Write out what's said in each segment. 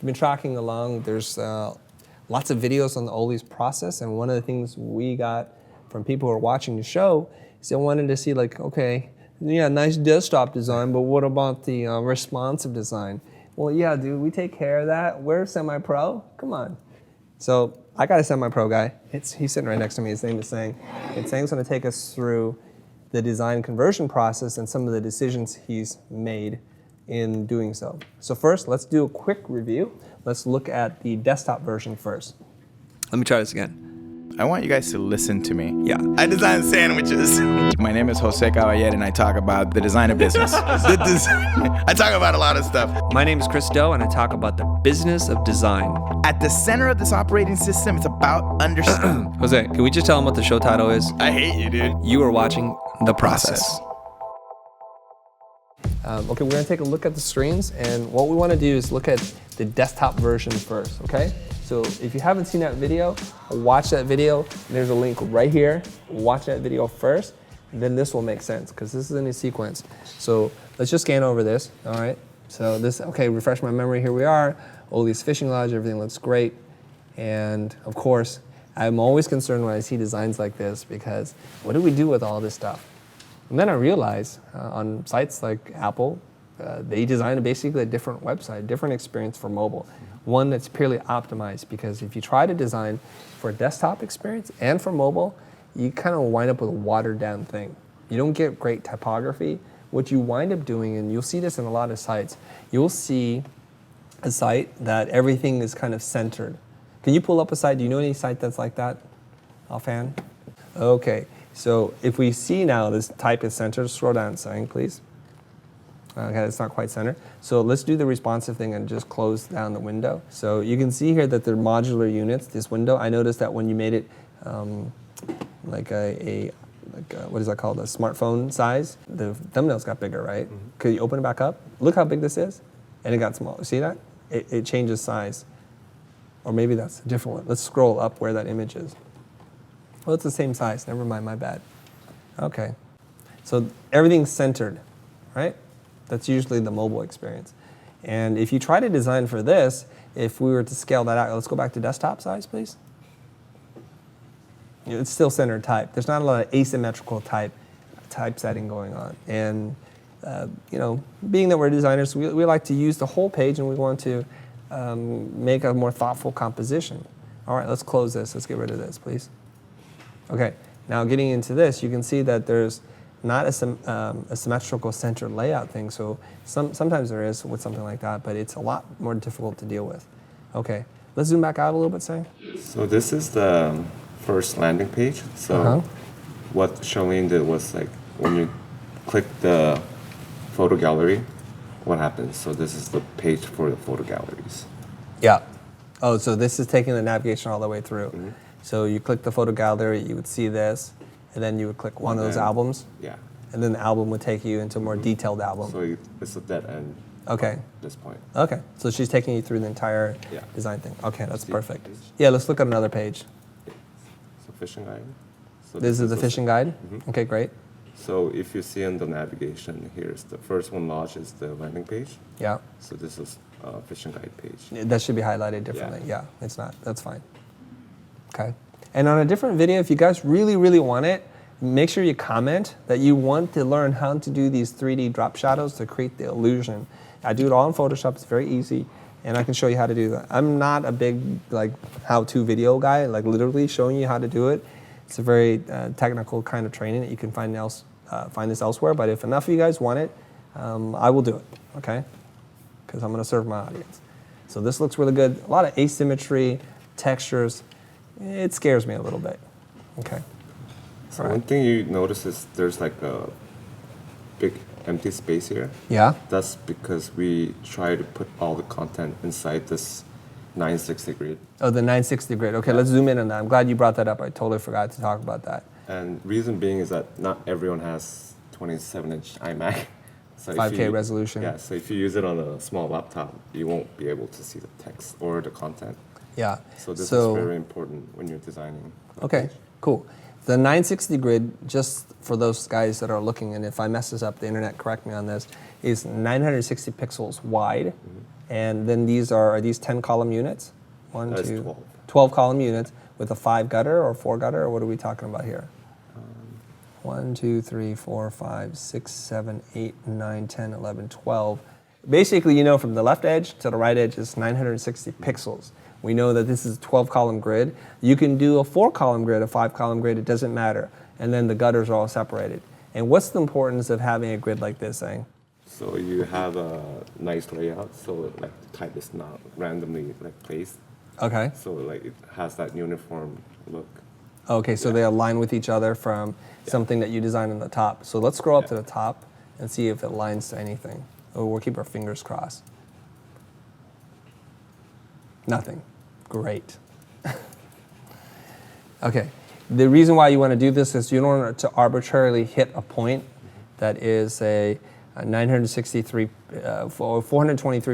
you've been tracking along, there's lots of videos on the Ollie's process, and one of the things we got from people who are watching the show is they wanted to see like, okay, yeah, nice desktop design, but what about the responsive design? Well, yeah, dude, we take care of that. We're semi-pro. Come on. So I got a semi-pro guy. He's sitting right next to me. His name is Sang. And Sang's going to take us through the design conversion process and some of the decisions he's made in doing so. So first, let's do a quick review. Let's look at the desktop version first. Let me try this again. I want you guys to listen to me. Yeah. I design sandwiches. My name is Szekely, and I talk about the design of business. I talk about a lot of stuff. My name is Chris Do, and I talk about the business of design. At the center of this operating system, it's about understanding. Jose, can we just tell him what the show title is? I hate you, dude. You are watching The Process. Okay, we're going to take a look at the screens, and what we want to do is look at the desktop version first, okay? So if you haven't seen that video, watch that video. There's a link right here. Watch that video first, and then this will make sense, because this is in a sequence. So let's just scan over this, all right? So this, okay, refresh my memory, here we are. Ollie's fishing lodge, everything looks great. And of course, I'm always concerned when I see designs like this, because what do we do with all this stuff? And then I realized on sites like Apple, they designed basically a different website, different experience for mobile. One that's purely optimized, because if you try to design for a desktop experience and for mobile, you kind of wind up with a watered down thing. You don't get great typography. What you wind up doing, and you'll see this in a lot of sites, you'll see a site that everything is kind of centered. Can you pull up a site? Do you know any site that's like that, offhand? Okay. So if we see now this type is centered, scroll down, Sang, please. Okay, it's not quite centered. So let's do the responsive thing and just close down the window. So you can see here that they're modular units, this window. I noticed that when you made it like what is that called, a smartphone size, the thumbnails got bigger, right? Mm-hmm. Could you open it back up? Look how big this is. And it got smaller. See that? It changes size. Or maybe that's a different one. Let's scroll up where that image is. Well, it's the same size. Never mind, my bad. Okay. So everything's centered, right? That's usually the mobile experience. And if you try to design for this, if we were to scale that out, let's go back to desktop size, please. It's still centered type. There's not a lot of asymmetrical typesetting going on. And being that we're designers, we like to use the whole page, and we want to make a more thoughtful composition. All right, let's close this. Let's get rid of this, please. Okay, now getting into this, you can see that there's not a symmetrical centered layout thing, so sometimes there is with something like that, but it's a lot more difficult to deal with. Okay, let's zoom back out a little bit, Sang. So this is the first landing page. So what Charlene did was, like, when you click the photo gallery, what happens? So this is the page for the photo galleries. Yeah. Oh, so this is taking the navigation all the way through. Mm-hmm. So you click the photo gallery, you would see this, and then you would click one of those albums. Yeah. And then the album would take you into a more detailed album. So it's a dead end. Okay. At this point. Okay. So she's taking you through the entire design thing. Okay, that's perfect. Page. Yeah, let's look at another page. Yeah. So fishing guide. So this is the fishing guide? Mm-hmm. Okay, great. So if you see in the navigation, here's the first one lodged is the landing page. Yeah. So this is a fishing guide page. That should be highlighted differently. Yeah, it's not. That's fine. Okay. And on a different video, if you guys really, really want it, make sure you comment that you want to learn how to do these 3D drop shadows to create the illusion. I do it all in Photoshop. It's very easy, and I can show you how to do that. I'm not a big how-to video guy, literally showing you how to do it. It's a very technical kind of training that you can find this elsewhere. But if enough of you guys want it, I will do it. Okay, because I'm going to serve my audience. So this looks really good. A lot of asymmetry, textures. It scares me a little bit. Okay. So one thing you notice is there's like a big empty space here. Yeah. That's because we try to put all the content inside this 960 grid. Oh, the 960 grid. Okay, let's zoom in on that. I'm glad you brought that up. I totally forgot to talk about that. And reason being is that not everyone has 27-inch iMac. So 5K resolution. Yeah, so if you use it on a small laptop, you won't be able to see the text or the content. Yeah. So this is very important when you're designing. Okay, cool. The 960 grid, just for those guys that are looking, and if I mess this up, the internet correct me on this, is 960 pixels wide And then are these 10 column units? That's 12 column units with a 5 gutter or 4 gutter, or what are we talking about here? 1, 2, 3, 4, 5, 6, 7, 8, 9, 10, 11, 12. Basically, you know, from the left edge to the right edge is 960 pixels. We know that this is a 12 column grid. You can do a 4 column grid, a 5 column grid, it doesn't matter. And then the gutters are all separated. And what's the importance of having a grid like this, Eng? So you have a nice layout, so like the type is not randomly like placed. Okay. So like it has that uniform look. Okay, so they align with each other from something that you designed on the top. So let's scroll up to the top and see if it aligns to anything. Oh, we'll keep our fingers crossed. Nothing. Great. Okay. The reason why you want to do this is you don't want to arbitrarily hit a point that is a 423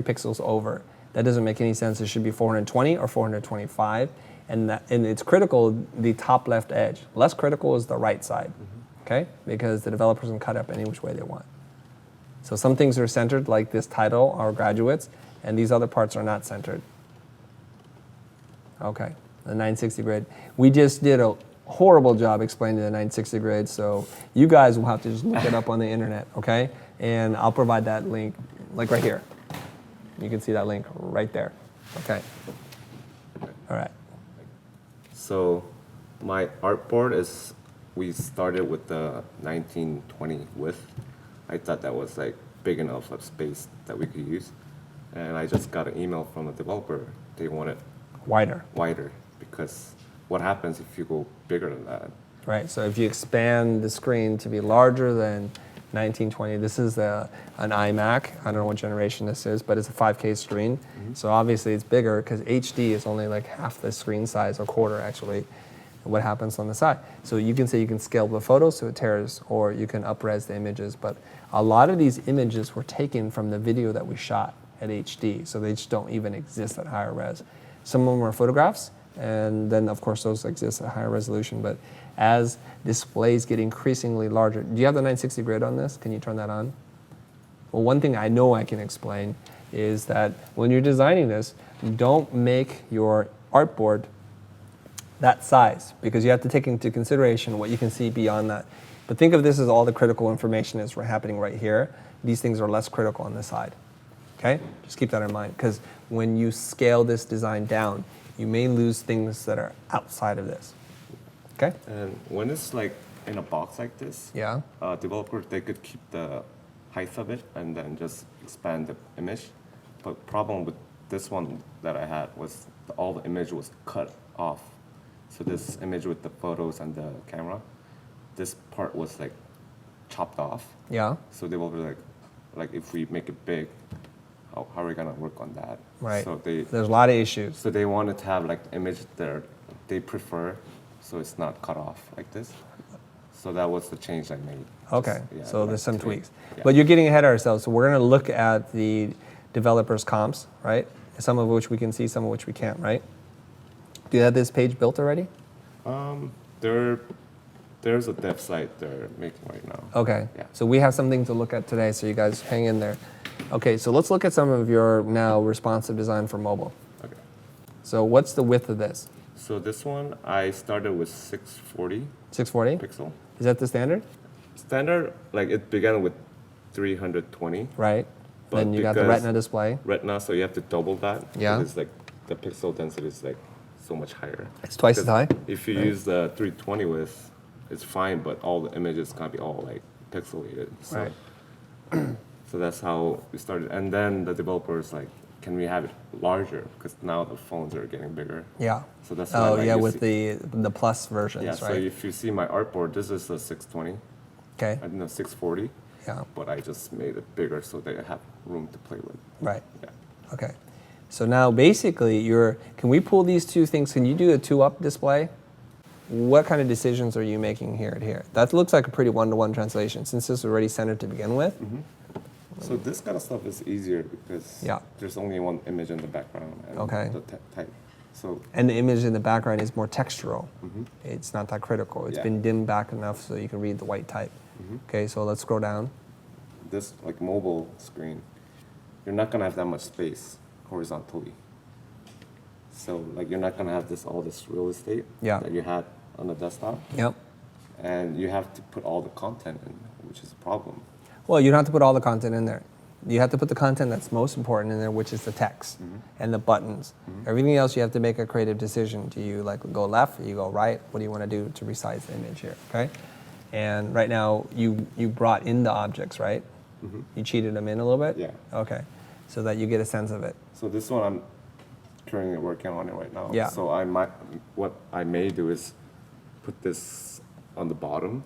pixels over. That doesn't make any sense. It should be 420 or 425. And it's critical, the top left edge. Less critical is the right side, okay? Because the developers can cut up any which way they want. So some things are centered, like this title, our graduates, and these other parts are not centered. Okay, the 960 grid. We just did a horrible job explaining the 960 grid, so you guys will have to just look it up on the internet, okay? And I'll provide that link, like right here. You can see that link right there, okay? All right. So my artboard is, we started with the 1920 width. I thought that was like big enough of space that we could use. And I just got an email from a developer. They want it Wider. Because what happens if you go bigger than that? Right, so if you expand the screen to be larger than 1920, this is an iMac. I don't know what generation this is, but it's a 5K screen. So obviously it's bigger because HD is only like half the screen size, or quarter actually, what happens on the side. So you can say you can scale the photos so it tears, or you can up-res the images. But a lot of these images were taken from the video that we shot at HD, so they just don't even exist at higher res. Some of them are photographs, and then of course those exist at higher resolution. But as displays get increasingly larger, do you have the 960 grid on this? Can you turn that on? Well, one thing I know I can explain is that when you're designing this, don't make your artboard that size, because you have to take into consideration what you can see beyond that. But think of this as all the critical information is happening right here. These things are less critical on this side. Okay? Just keep that in mind, because when you scale this design down, you may lose things that are outside of this. Okay? And when it's like in a box like this, Yeah. Developers, they could keep the height of it and then just expand the image. But problem with this one that I had was all the image was cut off. So this image with the photos and the camera, this part was like chopped off. Yeah. So they will be like if we make it big, how are we gonna work on that? Right. So there's a lot of issues. So they wanted to have like the image there they prefer, so it's not cut off like this. So that was the change I made. Okay, Just, so like there's some tweaks. Yeah. But you're getting ahead of ourselves, so we're gonna look at the developers' comps, right? Some of which we can see, some of which we can't, right? Do you have this page built already? There's a dev site they're making right now. Okay, Yeah. so we have something to look at today, so you guys hang in there. Okay, so let's look at some of your now responsive design for mobile. Okay. So what's the width of this? So this one, I started with 640 640? pixel. Is that the standard? Standard, like it began with 320 Right. But Then you got the because- Retina display. Retina, so you have to double that. Yeah. Because like the pixel density is like so much higher. It's twice as high? If you use the 320 width, it's fine, but all the images can't be all like pixelated. So, Right. so that's how we started. And then the developers like, can we have it larger? Because now the phones are getting bigger. Yeah. So that's why, Oh, like, yeah, you with see- the plus versions, Yeah, right? so if you see my artboard, this is a 620. Okay. I think a 640. Yeah. But I just made it bigger so they have room to play with. Right. Yeah. Okay. So now basically can we pull these two things? Can you do a 2-up display? What kind of decisions are you making here and here? That looks like a pretty one-to-one translation since this is already centered to begin with. So this kind of stuff is easier because Yeah. there's only one image in the background and Okay. the type. So And the image in the background is more textural. It's not that critical. It's Yeah. been dimmed back enough so you can read the white type. Okay, so let's scroll down. this like mobile screen, you're not gonna have that much space. horizontally. So like you're not gonna have all this real estate Yeah. that you had on the desktop, Yep. and you have to put all the content in, which is a problem. Well, you don't have to put all the content in there. You have to put the content that's most important in there, which is the text and the buttons. Everything else, you have to make a creative decision. Do you like go left? Do you go right? What do you want to do to resize the image here? Okay. And right now, you brought in the objects, right? You cheated them in a little bit. Yeah. Okay. So that you get a sense of it. So this one I'm currently working on it right now. Yeah. So what I may do is put this on the bottom,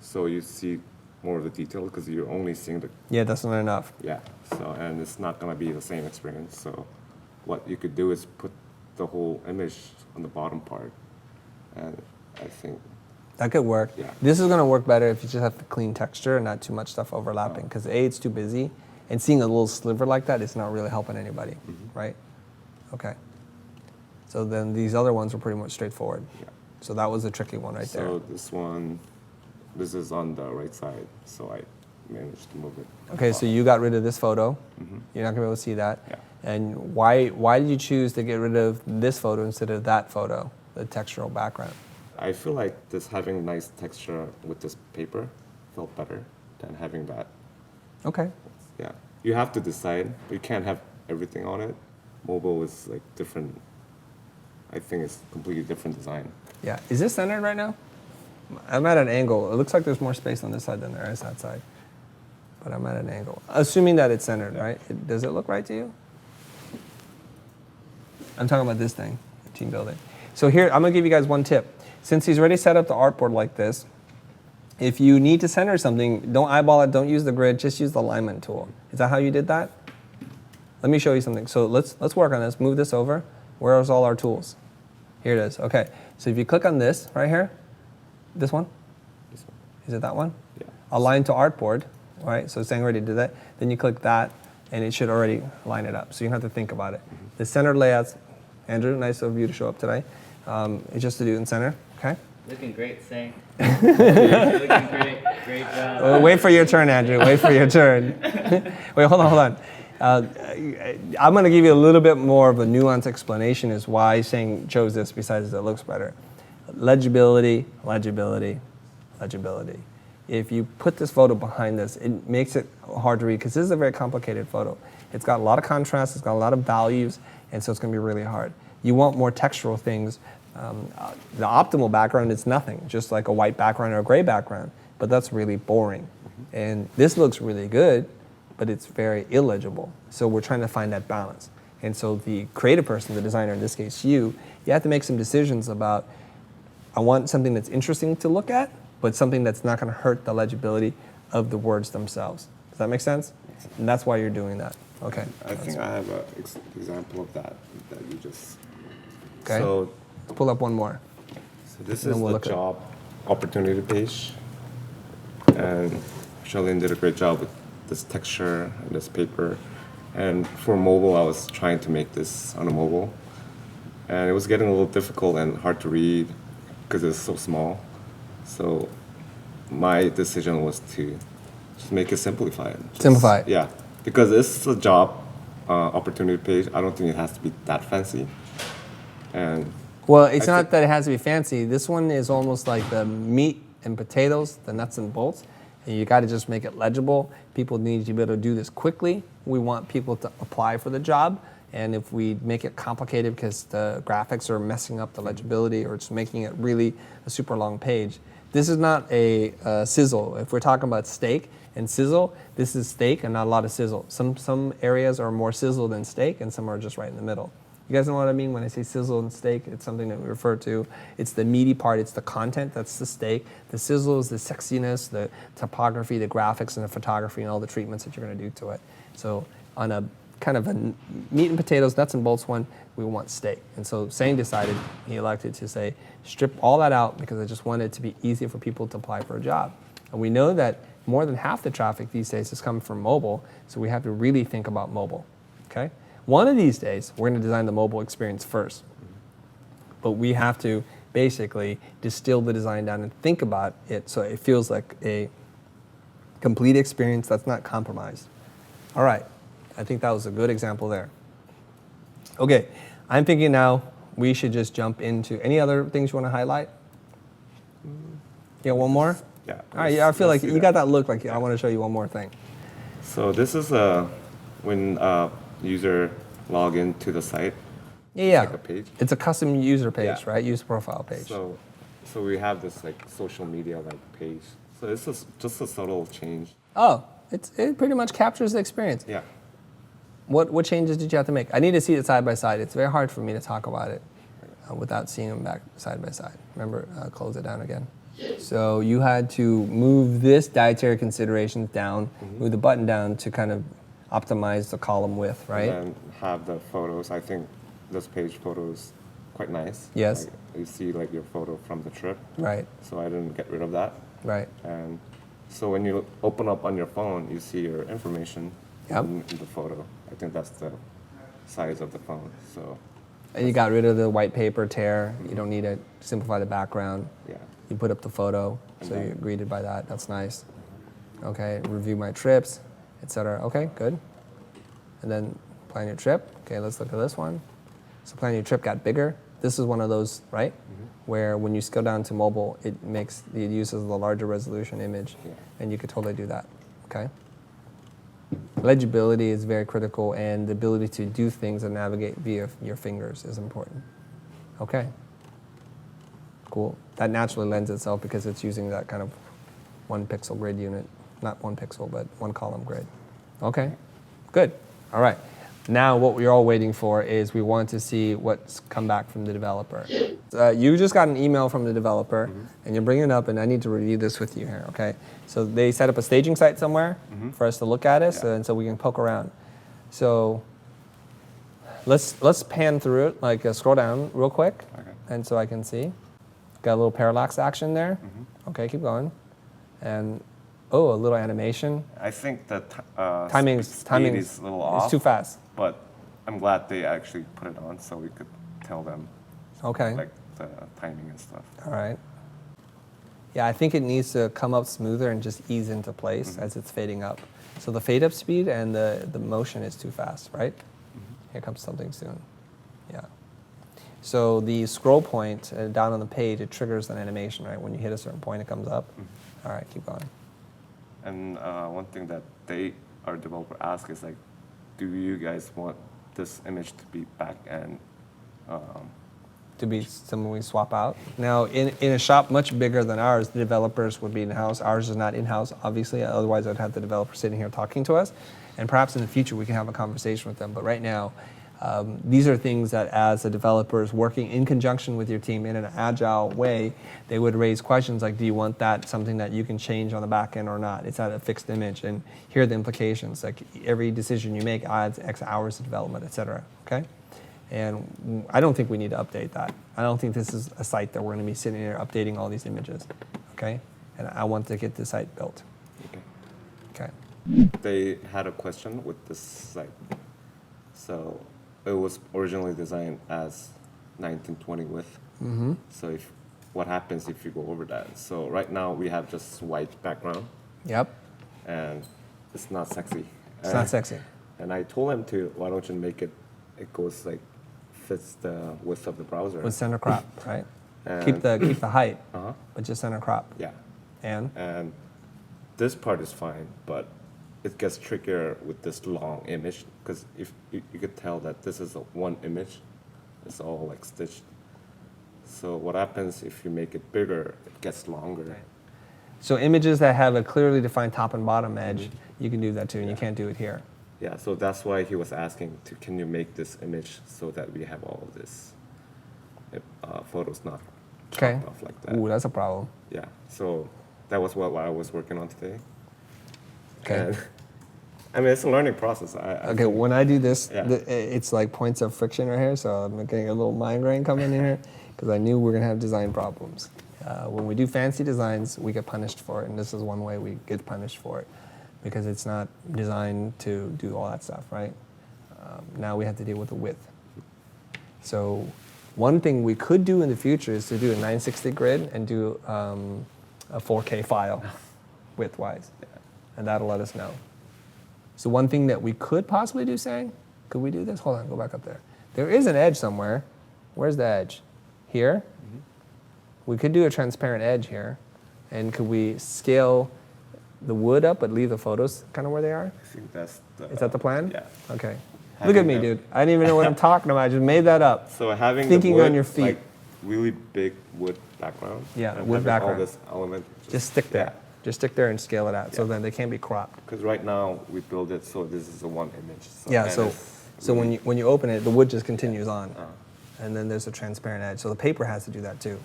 so you see more of the detail because you're only seeing the. Yeah, that's not enough. Yeah. So and it's not gonna be the same experience. So what you could do is put the whole image on the bottom part, and I think. That could work. Yeah. This is going to work better if you just have the clean texture and not too much stuff overlapping. Because it's too busy, and seeing a little sliver like that is not really helping anybody, right? Okay. So then these other ones were pretty much straightforward. Yeah. So that was a tricky one right there. So this is on the right side, so I managed to move it. Okay, so you got rid of this photo. You're not going to be able to see that. Yeah. And why did you choose to get rid of this photo instead of that photo, the textural background? I feel like this having nice texture with this paper felt better than having that. Okay. Yeah, you have to decide, but you can't have everything on it. Mobile is like different. I think it's completely different design. Yeah. Is this centered right now? I'm at an angle. It looks like there's more space on this side than there is that side. But I'm at an angle. Assuming that it's centered, right? Does it look right to you? I'm talking about this thing, team building. So here, I'm going to give you guys one tip. Since he's already set up the artboard like this, if you need to center something, don't eyeball it, don't use the grid, just use the alignment tool. Is that how you did that? Let me show you something. So let's work on this. Move this over. Where's all our tools? Here it is. Okay. So if you click on this right here, this one? This one. Is it that one? Yeah. Align to artboard, right? So it's saying already did that. Then you click that, and it should already line it up. So you don't have to think about it. The center layouts, Andrew, nice of you to show up today. It's just to do in center, okay? Looking great, Sang. Looking great. Great job. Well, wait for your turn, Andrew. Wait for your turn. Wait, hold on. I'm going to give you a little bit more of a nuanced explanation as why Sang chose this besides it looks better. Legibility. If you put this photo behind this, it makes it hard to read because this is a very complicated photo. It's got a lot of contrast, it's got a lot of values, and so it's going to be really hard. You want more textural things. The optimal background is nothing, just like a white background or a gray background, but that's really boring. And this looks really good, but it's very illegible. So we're trying to find that balance. And so the creative person, the designer, in this case you have to make some decisions about, I want something that's interesting to look at, but something that's not going to hurt the legibility of the words themselves. Does that make sense? And that's why you're doing that. Okay. I think I have an example of that you just. Okay. So pull up one more. So this And is we'll the look at- job opportunity page, and Charlene did a great job with this texture and this paper. And for mobile, I was trying to make this on a mobile, and it was getting a little difficult and hard to read because it's so small. So my decision was to just make it simplified. Simplify it. Yeah, because it's a job opportunity page. I don't think it has to be that fancy. And Well, it's I not think- that it has to be fancy. This one is almost like the meat and potatoes, the nuts and bolts. And you got to just make it legible. People need to be able to do this quickly. We want people to apply for the job. And if we make it complicated because the graphics are messing up the legibility or it's making it really a super long page, this is not a sizzle. If we're talking about steak and sizzle, this is steak and not a lot of sizzle. Some areas are more sizzle than steak and some are just right in the middle. You guys know what I mean when I say sizzle and steak? It's something that we refer to. It's the meaty part, it's the content, that's the steak. The sizzle is the sexiness, the topography, the graphics, and the photography, and all the treatments that you're gonna do to it. So on a kind of a meat and potatoes, nuts and bolts one, we want steak. And so Sang decided, he elected to say, strip all that out because I just wanted it to be easier for people to apply for a job. And we know that more than half the traffic these days is coming from mobile, so we have to really think about mobile, okay? One of these days, we're going to design the mobile experience first. But we have to basically distill the design down and think about it so it feels like a complete experience that's not compromised. All right, I think that was a good example there. Okay, I'm thinking now we should just jump into any other things you want to highlight? Yeah, one more? Yeah. All right, yeah, I feel like let's do you got that look like I want to show you one more thing. So this is when user log into the site. Yeah, Like a page. It's a custom user page, Yeah. right? User profile page. So we have this like social media like page. So this is just a subtle change. Oh, it pretty much captures the experience. Yeah. What changes did you have to make? I need to see it side by side. It's very hard for me to talk about it without seeing them back side by side. Remember, close it down again. So you had to move this dietary considerations down, move the button down to kind of optimize the column width, right? And then have the photos. I think this page photo is quite nice. Yes. Like, you see like your photo from the trip. Right, So I didn't get rid of that. right. And so when you open up on your phone, you see your information Yep. in the photo. I think that's the size of the phone. So And you got rid of the white paper tear. You don't need it. Simplify the background. yeah. You put up the photo, so you're greeted by that. That's nice. Okay, review my trips, etc. Okay, good. And then plan your trip. Okay, let's look at this one. So plan your trip got bigger. This is one of those, right? Where when you scale down to mobile, it uses the larger resolution image, and you could totally do that. Okay. Legibility is very critical, and the ability to do things and navigate via your fingers is important. Okay. Cool. That naturally lends itself because it's using that kind of 1 pixel grid unit. Not 1 pixel, but 1 column grid. Okay. Good. All right. Now what we're all waiting for is we want to see what's come back from the developer. You just got an email from the developer, and you're bringing it up, and I need to review this with you here, okay? So they set up a staging site somewhere for us to look at it, and so we can poke around. So let's pan through it, like scroll down real quick, and so I can see. Got a little parallax action there. Okay, keep going. And a little animation. I think that Timing speed is a little off. It's too fast. But I'm glad they actually put it on so we could tell them Okay. like the timing and stuff. All right. Yeah, I think it needs to come up smoother and just ease into place as it's fading up. So the fade up speed and the motion is too fast, right? Here comes something soon. Yeah. So the scroll point down on the page, it triggers an animation, right? When you hit a certain point, it comes up. All right, keep going. And one thing that our developer asked is like, do you guys want this image to be back and To be something we swap out. Now, in a shop much bigger than ours, the developers would be in-house. Ours is not in-house, obviously. Otherwise, I'd have the developer sitting here talking to us. And perhaps in the future, we can have a conversation with them. But right now, these are things that as the developers working in conjunction with your team in an agile way, they would raise questions like, do you want that something that you can change on the back end or not? Is that a fixed image? And here are the implications. Like every decision you make adds X hours of development, et cetera, okay? And I don't think we need to update that. I don't think this is a site that we're going to be sitting here updating all these images, okay? And I want to get the site built. Okay. They had a question with this site. So it was originally designed as 1920 width. So what happens if you go over that? So right now we have just white background. Yep. And it's not sexy. It's not sexy. And I told him why don't you make it goes like fits the width of the browser. With center crop, right? And Keep the height, but just center crop. Yeah. And this part is fine, but it gets trickier with this long image because if you could tell that this is one image, it's all like stitched. So what happens if you make it bigger? It gets longer. So images that have a clearly defined top and bottom edge, you can do that too, and you can't do it here. Yeah, so that's why he was asking can you make this image so that we have all of this photos not chopped off like that. Ooh, that's a problem. Yeah, so that was what I was working on today. Okay. And, I mean, it's a learning process. Okay, when I do this, Yeah. it's like points of friction right here, so I'm getting a little migraine coming in here because I knew we were going to have design problems. When we do fancy designs, we get punished for it, and this is one way we get punished for it because it's not designed to do all that stuff, right? Now we have to deal with the width. So one thing we could do in the future is to do a 960 grid and do a 4K file width-wise, and that'll let us know. So one thing that we could possibly do, Sang, could we do this? Hold on, go back up there. There is an edge somewhere. Where's the edge? Here? Mm-hmm. We could do a transparent edge here. And could we scale the wood up but leave the photos kind of where they are? I think that's the... Is that the plan? Yeah. Okay. Look at me, dude. I didn't even know what I'm talking about. I just made that up. So having Thinking the wood, on your feet. like really big wood background. Yeah, and wood having background. all this element. Just stick there. Just stick there and scale it out so then they can't be cropped. Because right now we build it so this is a one image. So Yeah, so when you open it, the wood just continues on. And then there's a transparent edge. So the paper has to do that too.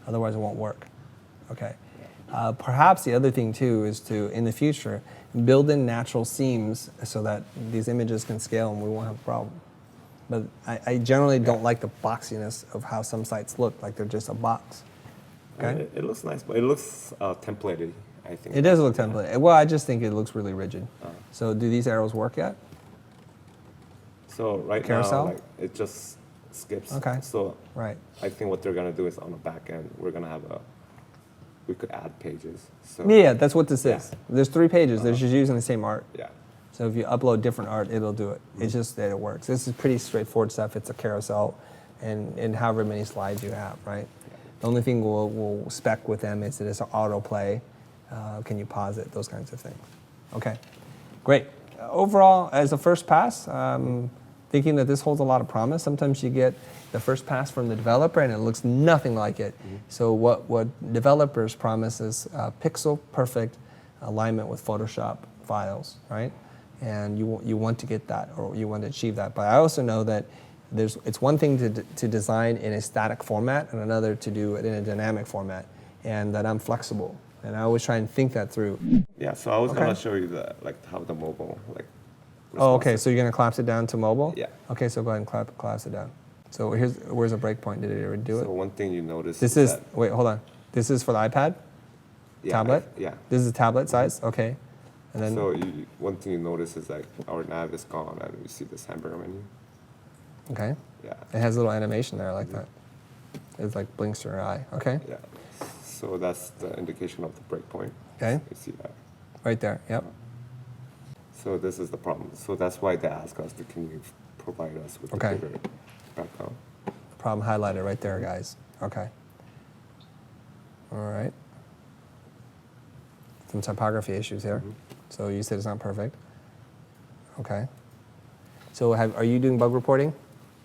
Otherwise it won't work. Okay. Perhaps the other thing too is to, in the future, build in natural seams so that these images can scale and we won't have a problem. But I generally don't like the boxiness of how some sites look, like they're just a box. Okay? It looks nice, but it looks templated, I think. It does look templated. Well, I just think it looks really rigid. So do these arrows work yet? So right Carousel? now, like, it just skips. Okay. So Right. I think what they're gonna do is on the back end, we're gonna have we could add pages. So Yeah, that's what this is. There's 3 pages. They're just using the same art. yeah. So if you upload different art, it'll do it. It's just that it works. This is pretty straightforward stuff. It's a carousel and however many slides you have, right? The only thing we'll spec with them is that it's an autoplay. Can you pause it? Those kinds of things. Okay, great. Overall, as a first pass, thinking that this holds a lot of promise. Sometimes you get the first pass from the developer and it looks nothing like it. So what developers promise is pixel perfect alignment with Photoshop files, right? And you want to get that, or you want to achieve that. But I also know that it's one thing to design in a static format and another to do it in a dynamic format, and that I'm flexible. And I always try and think that through. Yeah. So I was gonna show you how the mobile Oh, okay. So you're gonna collapse it down to mobile? Yeah. Okay. So go ahead and collapse it down. So where's a breakpoint? Did it already do it? So one thing you notice This is is wait, hold on. This is for the iPad? yeah, Tablet? yeah. This is a tablet size? Okay. And then So one thing you notice is like our nav is gone and you see this hamburger menu. okay. Yeah. It has a little animation there, I like that. It like blinks your eye. Okay. Yeah. So that's the indication of the breakpoint. Okay. You see that. Right there. Yep. So this is the problem. So that's why they ask us to can you provide us with Okay. a bigger background. Problem highlighted right there, guys. Okay. All right. Some typography issues here. So you said it's not perfect. Okay. So are you doing bug reporting?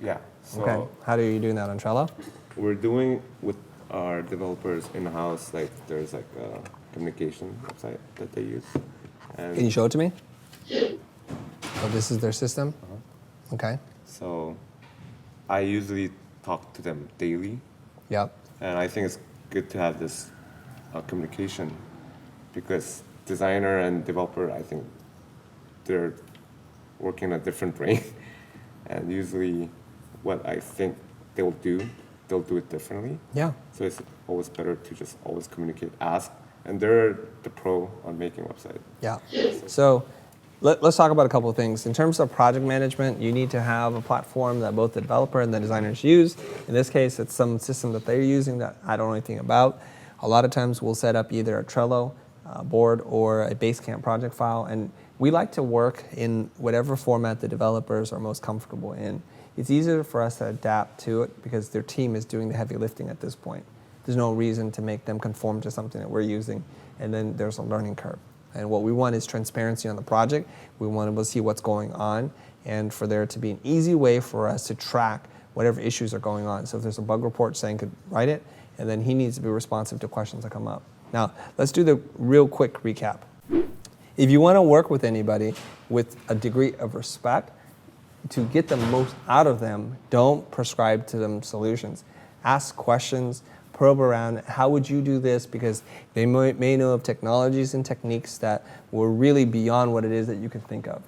Yeah. So Okay. How are you doing that on Trello? we're doing with our developers in-house, like there's like a communication website that they use. And Can you show it to me? Oh, this is their system? Okay. so I usually talk to them daily. Yep. And I think it's good to have this communication because designer and developer, I think they're working a different brain. And usually what I think they'll do it differently. Yeah. So it's always better to just always communicate, ask. And they're the pro on making websites. Yeah. So let's talk about a couple of things. In terms of project management, you need to have a platform that both the developer and the designers use. In this case, it's some system that they're using that I don't know anything about. A lot of times we'll set up either a Trello board or a Basecamp project file, and we like to work in whatever format the developers are most comfortable in. It's easier for us to adapt to it because their team is doing the heavy lifting at this point. There's no reason to make them conform to something that we're using, and then there's a learning curve. And what we want is transparency on the project. We want to see what's going on, and for there to be an easy way for us to track whatever issues are going on. So if there's a bug report, Sang could write it, and then he needs to be responsive to questions that come up. Now, let's do the real quick recap. If you want to work with anybody with a degree of respect, to get the most out of them, don't prescribe to them solutions. Ask questions, probe around, how would you do this? Because they may know of technologies and techniques that were really beyond what it is that you can think of,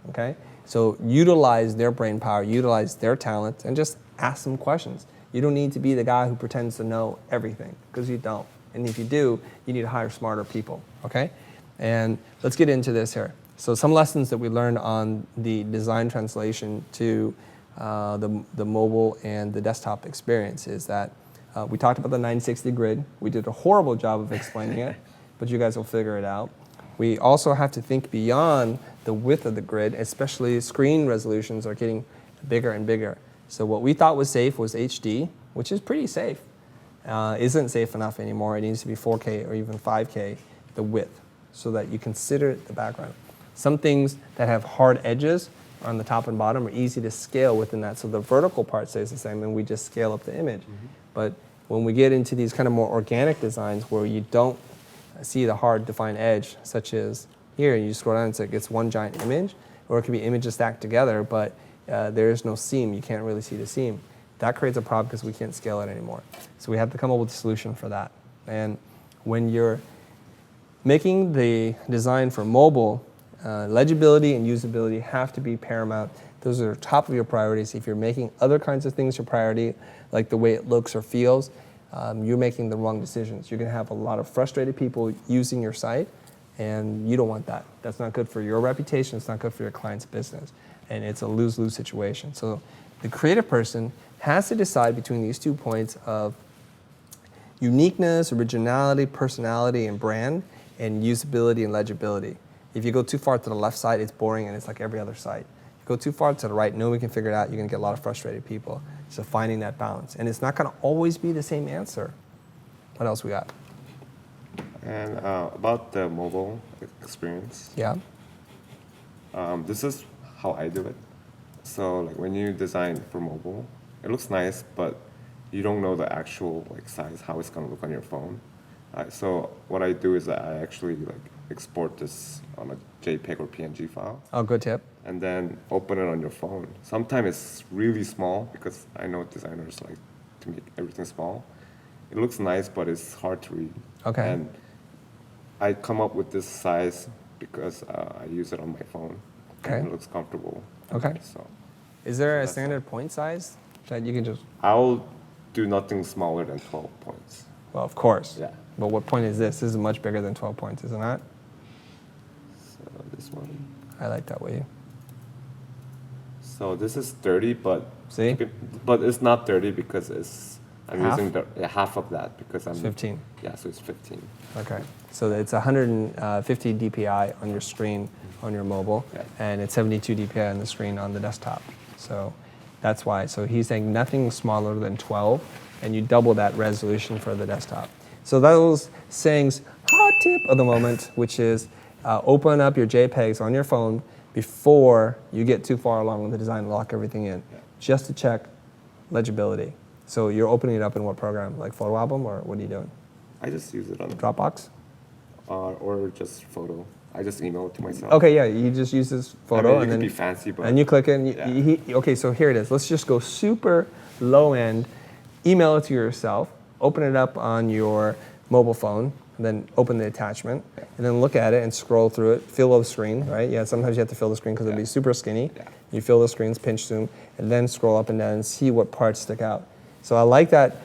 okay? So utilize their brain power, utilize their talent, and just ask them questions. You don't need to be the guy who pretends to know everything, because you don't. And if you do, you need to hire smarter people, okay? And let's get into this here. So some lessons that we learned on the design translation to the mobile and the desktop experience is that we talked about the 960 grid. We did a horrible job of explaining it, but you guys will figure it out. We also have to think beyond the width of the grid, especially screen resolutions are getting bigger and bigger. So what we thought was safe was HD, which is pretty safe. Isn't safe enough anymore. It needs to be 4K or even 5K, the width, so that you consider the background. Some things that have hard edges on the top and bottom are easy to scale within that. So the vertical part stays the same, and we just scale up the image. But when we get into these kind of more organic designs where you don't see the hard defined edge, such as here, you scroll down and it's one giant image, or it could be images stacked together, but there is no seam. You can't really see the seam. That creates a problem because we can't scale it anymore. So we have to come up with a solution for that. And when you're making the design for mobile, legibility and usability have to be paramount. Those are top of your priorities. If you're making other kinds of things your priority, like the way it looks or feels, you're making the wrong decisions. You're going to have a lot of frustrated people using your site, and you don't want that. That's not good for your reputation. It's not good for your client's business. And it's a lose-lose situation. So the creative person has to decide between these 2 points of uniqueness, originality, personality, and brand, and usability and legibility. If you go too far to the left side, it's boring and it's like every other site. If you go too far to the right, nobody can figure it out. You're going to get a lot of frustrated people. So finding that balance. And it's not going to always be the same answer. What else we got? And about the mobile experience. Yeah. This is how I do it. So like when you design for mobile, it looks nice, but you don't know the actual like size, how it's going to look on your phone. So what I do is that I actually like export this on a JPEG or PNG file. Oh, good tip. And then open it on your phone. Sometimes it's really small because I know designers like to make everything small. It looks nice, but it's hard to read. Okay. And I come up with this size because I use it on my phone. Okay. And it looks comfortable. Okay. So Is there a that's standard point size that you can just, I'll do nothing smaller than 12 points. well, of course. Yeah. But what point is this? This is much bigger than 12 points, isn't it? So this one. I like that way. So this is 30, but See? but it's not 30 because I'm Half? using half of that because I'm 15. Yeah, so it's 15. Okay. So it's 150 DPI on your screen on your mobile, Yeah. and it's 72 DPI on the screen on the desktop. So that's why. So he's saying nothing smaller than 12, and you double that resolution for the desktop. So those sayings, hot tip of the moment, which is open up your JPEGs on your phone before you get too far along with the design, lock everything in, just to check legibility. So you're opening it up in what program? Like Photo Album, or what are you doing? I just use it on Dropbox? or just photo. I just email it to myself. Okay, yeah, you just use this photo, I mean, it and could then be fancy, but and you click it. And yeah. Okay, so here it is. Let's just go super low end. Email it to yourself. Open it up on your mobile phone, and then open the attachment, and then look at it and scroll through it. Fill the screen, right? Yeah, sometimes you have to fill the screen because it'll be super skinny. Yeah. You fill the screens, pinch zoom, and then scroll up and down and see what parts stick out. So I like that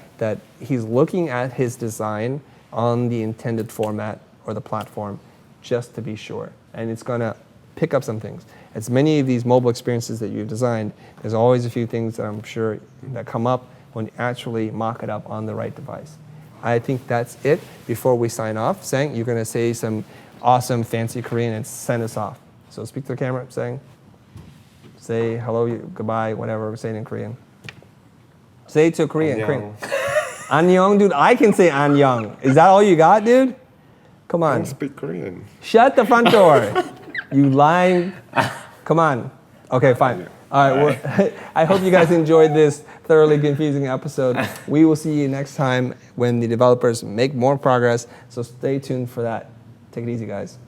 he's looking at his design on the intended format or the platform just to be sure. And it's going to pick up some things. As many of these mobile experiences that you've designed, there's always a few things that I'm sure that come up when you actually mock it up on the right device. I think that's it. Before we sign off, Sang, you're going to say some awesome, fancy Korean and send us off. So speak to the camera, Sang. Say hello, goodbye, whatever, say it in Korean. Say it to Korean. Annyeong. Annyeong, dude, I can say annyeong. Is that all you got, dude? Come I on. don't speak Korean. Shut the front door. You lying. Come on. Okay, fine. All right. Well, I hope you guys enjoyed this thoroughly confusing episode. We will see you next time when the developers make more progress. So stay tuned for that. Take it easy, guys.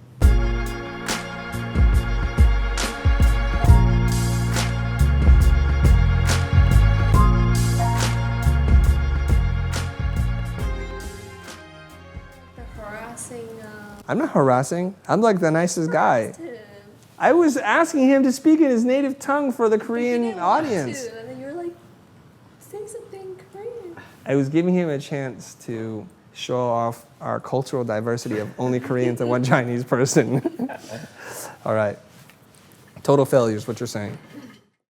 I'm not harassing. I'm like the nicest guy. I was asking him to speak in his native tongue for the Korean audience. And then you were like, say something Korean. I was giving him a chance to show off our cultural diversity of only Koreans and one Chinese person. All right. Total failure is what you're saying.